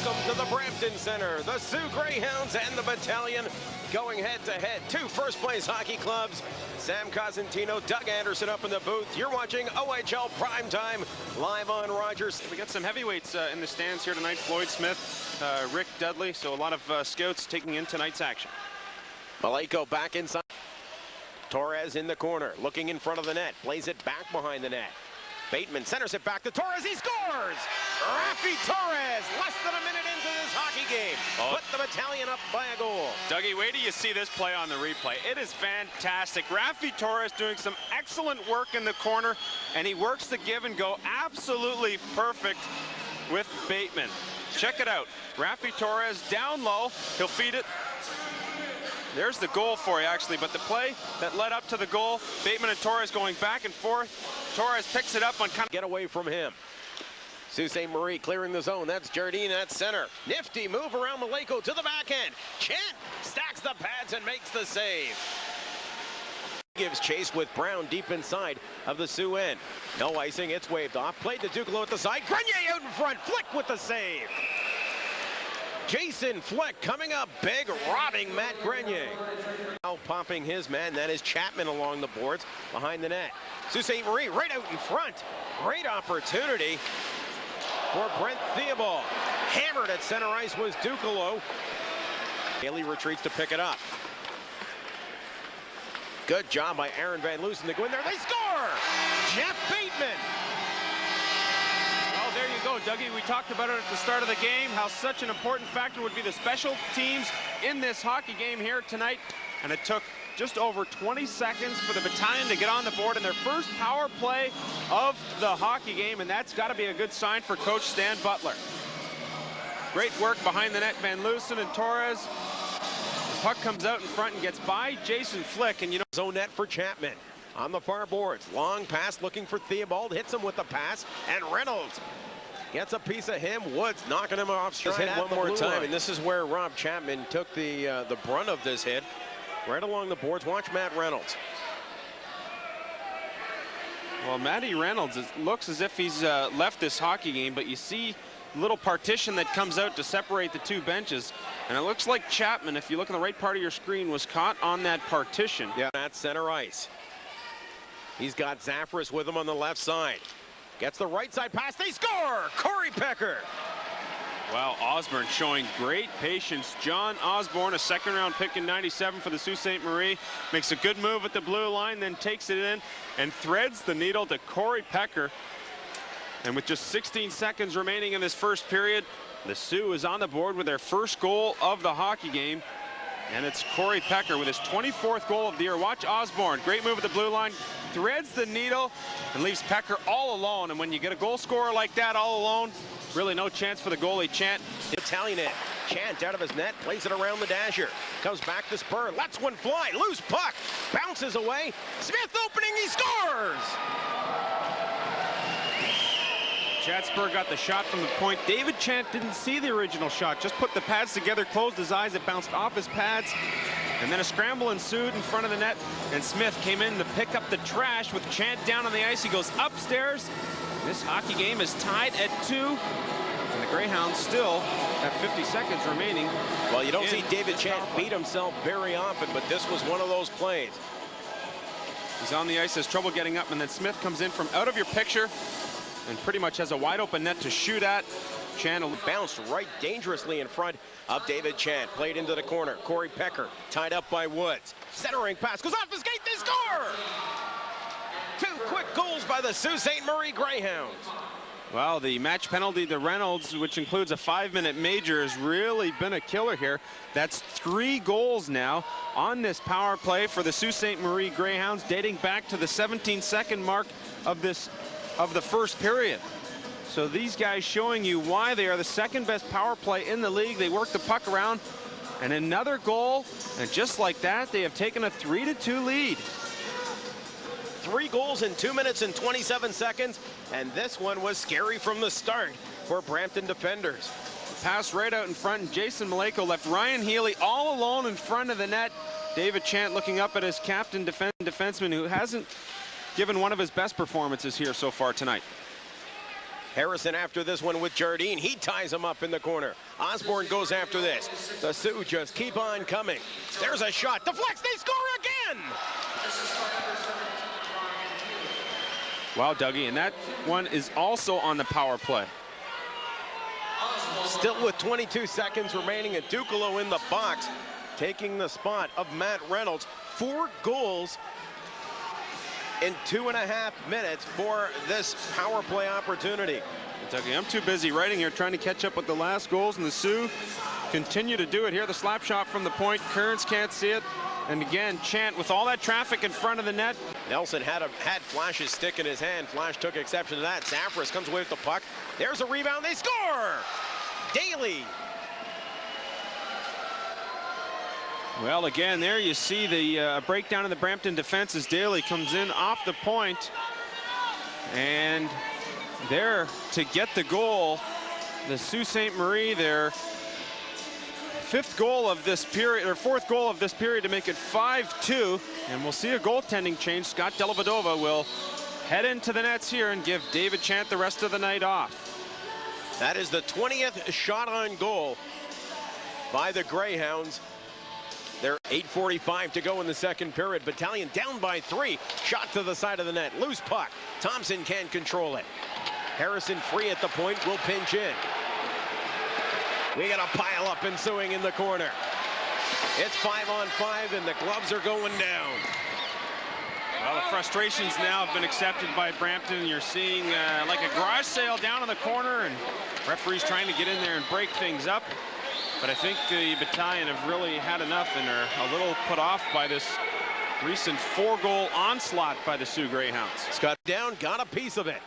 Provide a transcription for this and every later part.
Welcome to the Brampton Center. The Sioux Greyhounds and the Battalion going head-to-head. Two first-place hockey clubs. Sam Cosentino, Doug Anderson up in the booth. You're watching OHL Primetime live on Rogers. We got some heavyweights in the stands here tonight. Floyd Smith, Rick Dudley. So a lot of scouts taking in tonight's action. Maleko back inside. Torres in the corner, looking in front of the net. Plays it back behind the net. Bateman centers it back to Torres. He scores! Rafi Torres, less than a minute into this hockey game. Put the Battalion up by a goal. Dougie, wait till you see this play on the replay. It is fantastic. Rafi Torres doing some excellent work in the corner, and he works the give and go absolutely perfect with Bateman. Check it out. Rafi Torres down low. He'll feed it. There's the goal for you, actually, but the play that led up to the goal, Bateman and Torres going back and forth. Torres picks it up on kind of... Get away from him. Sault Ste. Marie clearing the zone. That's Jardine at center. Nifty move around Maleko to the backhand. Chant stacks the pads and makes the save. Gives chase with Brown deep inside of the Sioux end. No icing, it's waved off. Played to Duclos at the side. Grenier out in front. Flick with the save. Jason Flick coming up big, robbing Matt Grenier. Now popping his man, that is Chapman along the boards behind the net. Sault Ste. Marie right out in front. Great opportunity for Brent Theobald. Hammered at center ice was Duclos. Haley retreats to pick it up. Good job by Aaron Van Loosen to go in there. They score! Jeff Bateman. There you go, Dougie. We talked about it at the start of the game, how such an important factor would be the special teams in this hockey game here tonight. And it took just over 20 seconds for the Battalion to get on the board in their first power play of the hockey game, and that's got to be a good sign for Coach Stan Butler. Great work behind the net, Van Loosen and Torres. The puck comes out in front and gets by Jason Flick, and you know... Zone net for Chapman. On the far boards, long pass looking for Theobald, hits him with the pass, and Reynolds gets a piece of him. Woods knocking him off straight. Hit one more time, and this is where Rob Chapman took the brunt of this hit. Right along the boards. Watch Matt Reynolds. Well, Matty Reynolds, it looks as if he's left this hockey game, but you see a little partition that comes out to separate the two benches, and it looks like Chapman, if you look on the right part of your screen, was caught on that partition. Yeah, at center ice. He's got Zaffris with him on the left side. Gets the right side pass. They score! Corey Pecker. Wow, Osborne showing great patience. John Osborne, a second-round pick in '97 for the Sault Ste. Marie, makes a good move at the blue line, then takes it in and threads the needle to Corey Pecker. And with just 16 seconds remaining in this first period, the Sioux is on the board with their first goal of the hockey game. And it's Corey Pecker with his 24th goal of the year. Watch Osborne, great move at the blue line, threads the needle and leaves Pecker all alone. And when you get a goal scorer like that all alone, really no chance for the goalie, Chant. Italian it. Chant out of his net, plays it around the dasher. Comes back to Spur, lets one fly, loose puck, bounces away. Smith opening, he scores! Chad Spur got the shot from the point. David Chant didn't see the original shot, just put the pads together, closed his eyes, it bounced off his pads, and then a scramble ensued in front of the net, and Smith came in to pick up the trash with Chant down on the ice. He goes upstairs. This hockey game is tied at 2, and the Greyhounds still have 50 seconds remaining. Well, you don't see David Chant beat himself very often, but this was one of those plays. He's on the ice, has trouble getting up, and then Smith comes in from out of your picture and pretty much has a wide open net to shoot at. Chant bounced right dangerously in front of David Chant. Played into the corner. Corey Pecker tied up by Woods. Centering pass goes off the skate. They score! 2 quick goals by the Sault Ste. Marie Greyhounds. Well, the match penalty to Reynolds, which includes a 5-minute major, has really been a killer here. That's 3 goals now on this power play for the Sault Ste. Marie Greyhounds, dating back to the 17-second mark of the first period. So these guys showing you why they are the second best power play in the league. They work the puck around, and another goal, and just like that, they have taken a 3-2 lead. 3 goals in 2 minutes and 27 seconds, and this one was scary from the start for Brampton defenders. Pass right out in front, and Jason Maleko left Ryan Healy all alone in front of the net. David Chant looking up at his captain defenseman, who hasn't given one of his best performances here so far tonight. Harrison after this one with Jardine. He ties him up in the corner. Osborne goes after this. The Sioux just keep on coming. There's a shot. Deflects. They score again. Wow, Dougie, and that one is also on the power play. Still with 22 seconds remaining, and Ducalo in the box, taking the spot of Matt Reynolds. 4 goals in 2.5 minutes for this power play opportunity. Dougie, I'm too busy writing here trying to catch up with the last goals, and the Sioux continue to do it here. The slap shot from the point. Kearns can't see it. And again, Chant with all that traffic in front of the net. Nelson had Flash's stick in his hand. Flash took exception to that. Zafras comes away with the puck. There's a rebound. They score! Daly. Well, again, there you see the breakdown of the Brampton defense as Daly comes in off the point. And there to get the goal, the Sault Ste. Marie, their 5th goal of this period, or 4th goal of this period, to make it 5-2. And we'll see a goaltending change. Scott Dellavedova will head into the nets here and give David Chant the rest of the night off. That is the 20th shot on goal by the Greyhounds. There 8:45 to go in the second period. Battalion down by 3. Shot to the side of the net. Loose puck. Thompson can't control it. Harrison free at the point. Will pinch in. We got a pile up ensuing in the corner. It's 5-on-5 and the gloves are going down. Well, the frustrations now have been accepted by Brampton. You're seeing like a garage sale down in the corner, and referees trying to get in there and break things up. But I think the Battalion have really had enough and are a little put off by this recent 4-goal onslaught by the Sioux Greyhounds. Scott down, got a piece of it.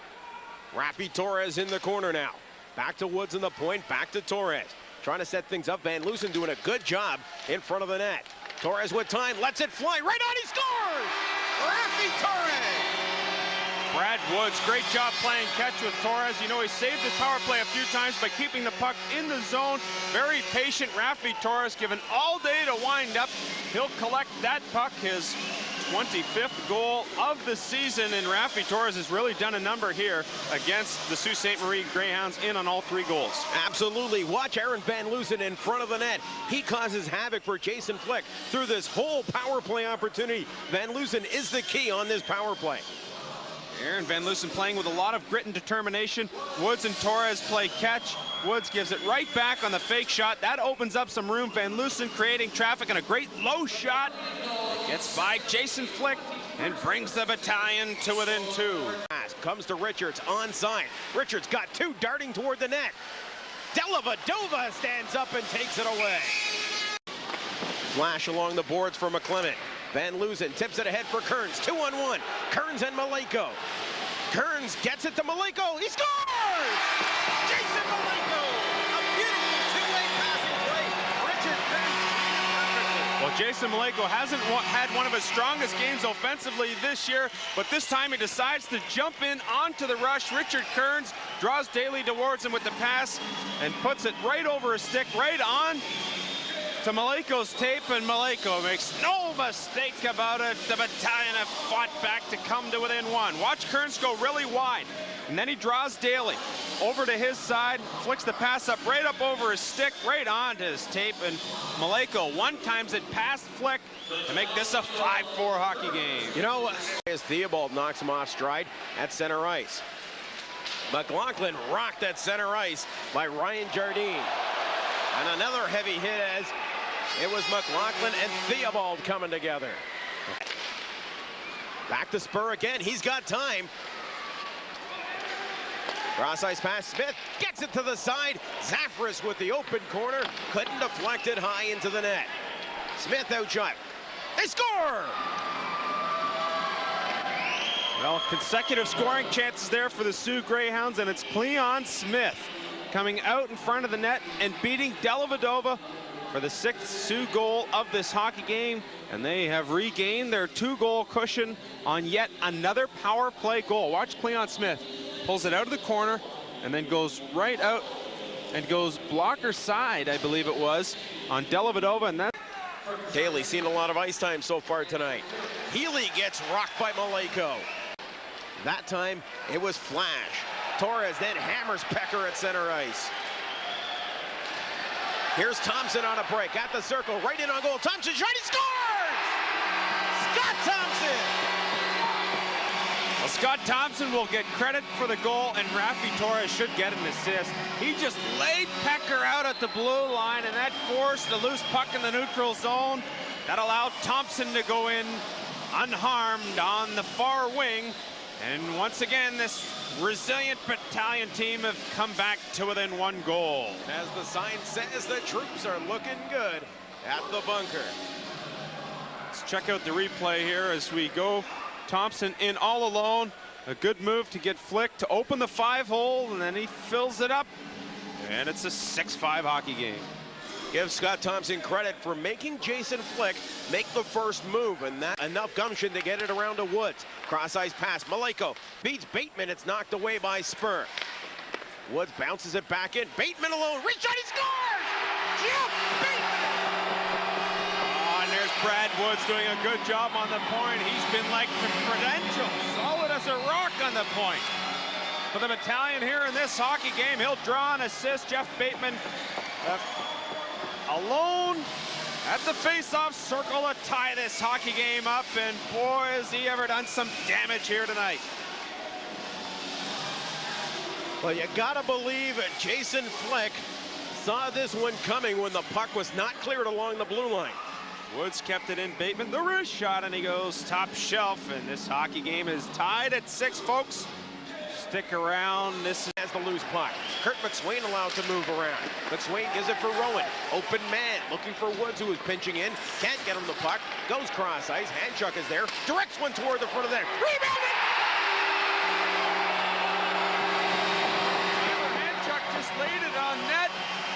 Rafi Torres in the corner now. Back to Woods in the point, back to Torres. Trying to set things up. Van Loosen doing a good job in front of the net. Torres with time, lets it fly. Right on, he scores! Rafi Torres! Brad Woods, great job playing catch with Torres. You know, he saved his power play a few times by keeping the puck in the zone. Very patient. Rafi Torres given all day to wind up. He'll collect that puck, his 25th goal of the season, and Rafi Torres has really done a number here against the Sault Ste. Marie Greyhounds in on all 3 goals. Absolutely. Watch Aaron Van Loosen in front of the net. He causes havoc for Jason Flick through this whole power play opportunity. Van Loosen is the key on this power play. Aaron Van Loosen playing with a lot of grit and determination. Woods and Torres play catch. Woods gives it right back on the fake shot. That opens up some room. Van Loosen creating traffic and a great low shot. It gets by Jason Flick and brings the Battalion to within 2. Comes to Richards onside. Richards got 2 darting toward the net. Dellavedova stands up and takes it away. Flash along the boards for McClement. Van Loosen tips it ahead for Kearns. 2-on-1. Kearns and Maleko. Kearns gets it to Maleko. He scores! Jason Maleko! A beautiful 2-way passing play. Richard Kearns. Well, Jason Maleko hasn't had one of his strongest games offensively this year, but this time he decides to jump in onto the rush. Richard Kearns draws Daly towards him with the pass and puts it right over his stick, right on to Maleko's tape, and Maleko makes no mistake about it. The Battalion have fought back to come to within 1. Watch Kearns go really wide, and then he draws Daly over to his side, flicks the pass up right up over his stick, right onto his tape, and Maleko one-times it past Flick to make this a 5-4 hockey game. You know, as Theobald knocks him off stride at center ice. McLaughlin rocked at center ice by Ryan Jardine. And another heavy hit as it was McLaughlin and Theobald coming together. Back to Spur again. He's got time. Cross ice pass. Smith gets it to the side. Zafras with the open corner. Couldn't deflect it high into the net. Smith outshot. They score! Well, consecutive scoring chances there for the Sioux Greyhounds, and it's Cleon Smith coming out in front of the net and beating Dellavedova for the 6th Sioux goal of this hockey game, and they have regained their 2-goal cushion on yet another power play goal. Watch Cleon Smith pulls it out of the corner and then goes right out and goes blocker side, I believe it was, on Dellavedova, and that. Daly seen a lot of ice time so far tonight. Healy gets rocked by Maleko. That time it was Flash. Torres then hammers Pecker at center ice. Here's Thompson on a break at the circle, right in on goal. Thompson shot, he scores! Scott Thompson! Well, Scott Thompson will get credit for the goal, and Rafi Torres should get an assist. He just laid Pecker out at the blue line, and that forced a loose puck in the neutral zone. That allowed Thompson to go in unharmed on the far wing. And once again, this resilient Battalion team have come back to within 1 goal. As the sign says, the troops are looking good at the bunker. Let's check out the replay here as we go. Thompson in all alone. A good move to get Flick to open the 5-hole, and then he fills it up. And it's a 6-5 hockey game. Give Scott Thompson credit for making Jason Flick make the first move, and that enough gumption to get it around to Woods. Cross-ice pass, Maleko beats Bateman. It's knocked away by Spur. Woods bounces it back in. Bateman alone, reach shot, he scores! Jeff Bateman! Oh, and there's Brad Woods doing a good job on the point. He's been like the credentials, solid as a rock on the point. For the Battalion here in this hockey game, he'll draw an assist. Jeff Bateman alone at the face-off circle to tie this hockey game up, and boy, has he ever done some damage here tonight. Well, you gotta believe it. Jason Flick saw this one coming when the puck was not cleared along the blue line. Woods kept it in. Bateman, the wrist shot, and he goes top shelf, and this hockey game is tied at 6, folks. Stick around. This has the loose puck. Kurt McSwain allowed to move around. McSwain gives it for Rowan. Open man, looking for Woods, who is pinching in. Can't get him the puck. Goes cross ice. Handchuck is there. Directs one toward the front of the net. Rebounded! Handchuck just laid it on net.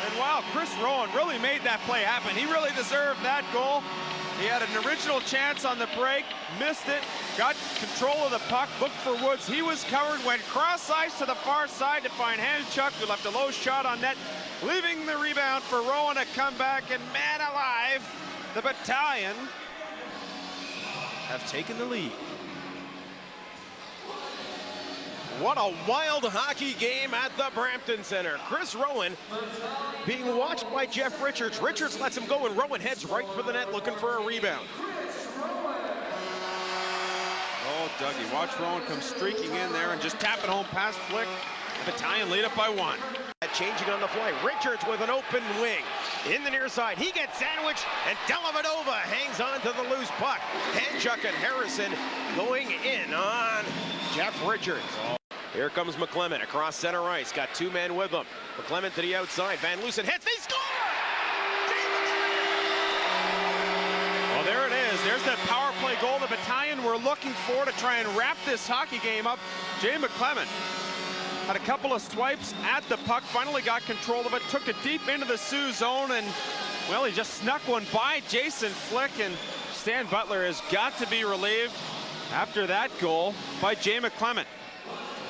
And wow, Chris Rowan really made that play happen. He really deserved that goal. He had an original chance on the break, missed it, got control of the puck, looked for Woods. He was covered, went cross ice to the far side to find Handchuck, who left a low shot on net, leaving the rebound for Rowan to come back. And man alive, the Battalion have taken the lead. What a wild hockey game at the Brampton Center. Chris Rowan being watched by Jeff Richards. Richards lets him go, and Rowan heads right for the net looking for a rebound. Oh, Dougie, watch Rowan come streaking in there and just tap it home past Flick. The Battalion lead up by 1. Changing on the fly. Richards with an open wing. In the near side, he gets sandwiched, and Dellavedova hangs on to the loose puck. Handchuck and Harrison going in on Jeff Richards. Here comes McClement across center ice. Got 2 men with him. McClement to the outside. Van Loosen hits. They score! Well, there it is. There's that power play goal the Battalion were looking for to try and wrap this hockey game up. Jay McClement had a couple of swipes at the puck, finally got control of it, took it deep into the Sioux zone, and, well, he just snuck one by Jason Flick, and Stan Butler has got to be relieved after that goal by Jay McClement.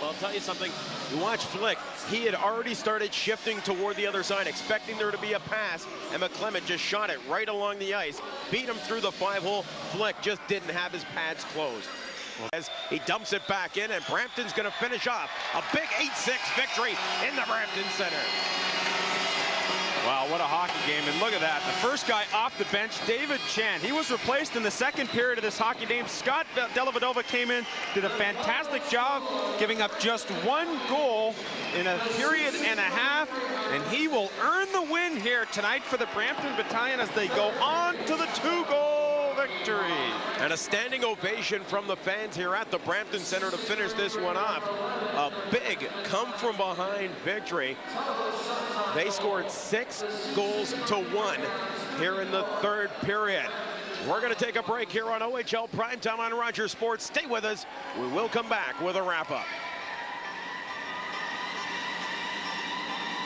Well, I'll tell you something. You watch Flick. He had already started shifting toward the other side, expecting there to be a pass, and McClement just shot it right along the ice, beat him through the 5-hole. Flick just didn't have his pads closed. As he dumps it back in, and Brampton's going to finish off a big 8-6 victory in the Brampton Center. Wow, what a hockey game. And look at that. The first guy off the bench, David Chan. He was replaced in the second period of this hockey game. Scott Dellavedova came in, did a fantastic job, giving up just 1 goal in a period and a half. And he will earn the win here tonight for the Brampton Battalion as they go on to the 2-goal victory. And a standing ovation from the fans here at the Brampton Center to finish this one off. A big come-from-behind victory. They scored 6 goals to 1 here in the 3rd period. We're going to take a break here on OHL Primetime on Rogers Sports. Stay with us. We will come back with a wrap-up.